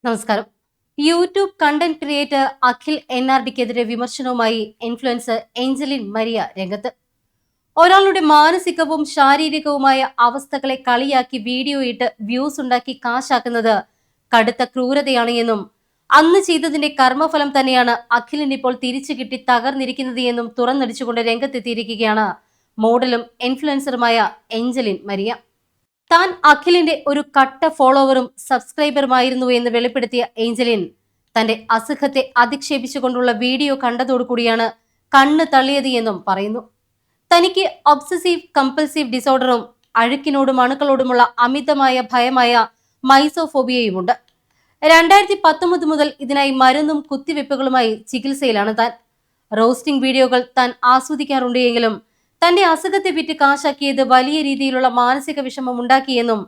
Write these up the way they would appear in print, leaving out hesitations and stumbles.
നമസ്കാരം. YouTube content creator Akhil NRDക്കെതിരെ വിമർശനവുമായി influencer Angeline Maria രംഗത്ത്. ഒരാളുടെ മാനസികവും ശാരീരികവുമായ അവസ്ഥകളെ കളിയാക്കി വീഡിയോ ഇട്ട് വ്യൂസ് ഉണ്ടാക്കി കാശാക്കുന്നത് കടുത്ത ക്രൂരതയാണ് എന്നും അന്ന് ചെയ്തതിന്റെ കർമ്മഫലം തന്നെയാണ് അഖിലിന് ഇപ്പോൾ തിരിച്ചു കിട്ടി തകർന്നിരിക്കുന്നത് എന്നും തുറന്നടിച്ചുകൊണ്ട് രംഗത്തെത്തിയിരിക്കുകയാണ് മോഡലും ഇൻഫ്ലുവൻസറുമായ ഏഞ്ചലിൻ മരിയ. താൻ അഖിലിന്റെ ഒരു കട്ട ഫോളോവറും സബ്സ്ക്രൈബറുമായിരുന്നു എന്ന് വെളിപ്പെടുത്തിയ ഏഞ്ചലിൻ തന്റെ അസുഖത്തെ അധിക്ഷേപിച്ചുകൊണ്ടുള്ള വീഡിയോ കണ്ടതോടുകൂടിയാണ് കണ്ണ് തള്ളിയത് എന്നും പറയുന്നു. തനിക്ക് ഒബ്സസീവ് കമ്പൽസീവ് ഡിസോർഡറും അഴുക്കിനോടും അണുക്കളോടുമുള്ള അമിതമായ ഭയമായ മൈസോഫോബിയയുമുണ്ട്. 2019 മുതൽ ഇതിനായി മരുന്നും കുത്തിവെപ്പുകളുമായി ചികിത്സയിലാണ് താൻ. റോസ്റ്റിംഗ് വീഡിയോകൾ താൻ ആസ്വദിക്കാറുണ്ട് എങ്കിലും തന്റെ അസുഖത്തെ വിറ്റ് കാശാക്കിയത് വലിയ രീതിയിലുള്ള മാനസിക വിഷമം ഉണ്ടാക്കിയെന്നും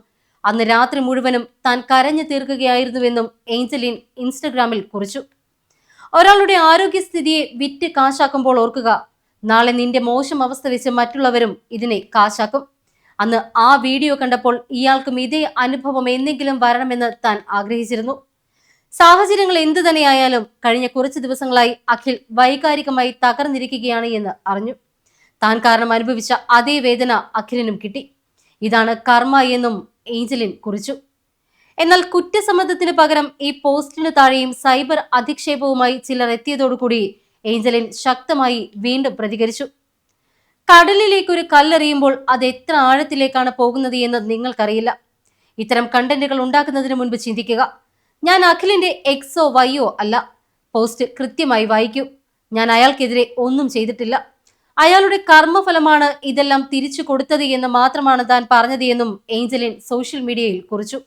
അന്ന് രാത്രി മുഴുവനും താൻ കരഞ്ഞു തീർക്കുകയായിരുന്നുവെന്നും ഏഞ്ചലിൻ ഇൻസ്റ്റഗ്രാമിൽ കുറിച്ചു. ഒരാളുടെ ആരോഗ്യസ്ഥിതിയെ വിറ്റ് കാശാക്കുമ്പോൾ ഓർക്കുക, നാളെ നിന്റെ മോശം അവസ്ഥ വെച്ച് മറ്റുള്ളവരും ഇതിനെ കാശാക്കും. അന്ന് ആ വീഡിയോ കണ്ടപ്പോൾ ഇയാൾക്കും ഇതേ അനുഭവം എന്തെങ്കിലും വരണമെന്ന് താൻ ആഗ്രഹിച്ചിരുന്നു. സാഹചര്യങ്ങൾ എന്തു തന്നെയായാലും കഴിഞ്ഞ കുറച്ച് ദിവസങ്ങളായി അഖിൽ വൈകാരികമായി തകർന്നിരിക്കുകയാണ് എന്ന് അറിഞ്ഞു. താൻ കാരണം അനുഭവിച്ച അതേ വേദന അഖിലിനും കിട്ടി. ഇതാണ് കർമ്മ എന്നും ഏഞ്ചലിൻ കുറിച്ചു. എന്നാൽ കുറ്റസമ്മതത്തിന് പകരം ഈ പോസ്റ്റിന് താഴെയും സൈബർ അധിക്ഷേപവുമായി ചിലർ എത്തിയതോടുകൂടി ഏഞ്ചലിൻ ശക്തമായി വീണ്ടും പ്രതികരിച്ചു. കടലിലേക്ക് ഒരു കല്ലെറിയുമ്പോൾ അത് എത്ര ആഴത്തിലേക്കാണ് പോകുന്നത് എന്ന് നിങ്ങൾക്കറിയില്ല. ഇത്തരം കണ്ടന്റുകൾ ഉണ്ടാക്കുന്നതിന് മുൻപ് ചിന്തിക്കുക. ഞാൻ അഖിലിന്റെ എക്സോ വൈയോ അല്ല. പോസ്റ്റ് കൃത്യമായി വായിക്കൂ. ഞാൻ അയാൾക്കെതിരെ ഒന്നും ചെയ്തിട്ടില്ല. അയാളുടെ കർമ്മഫലമാണ് ഇതെല്ലാം തിരിച്ചു കൊടുത്തത് എന്ന് മാത്രമാണ് താൻ പറഞ്ഞത് എന്നും ഏഞ്ചലിൻ സോഷ്യൽ മീഡിയയിൽ കുറിച്ചു.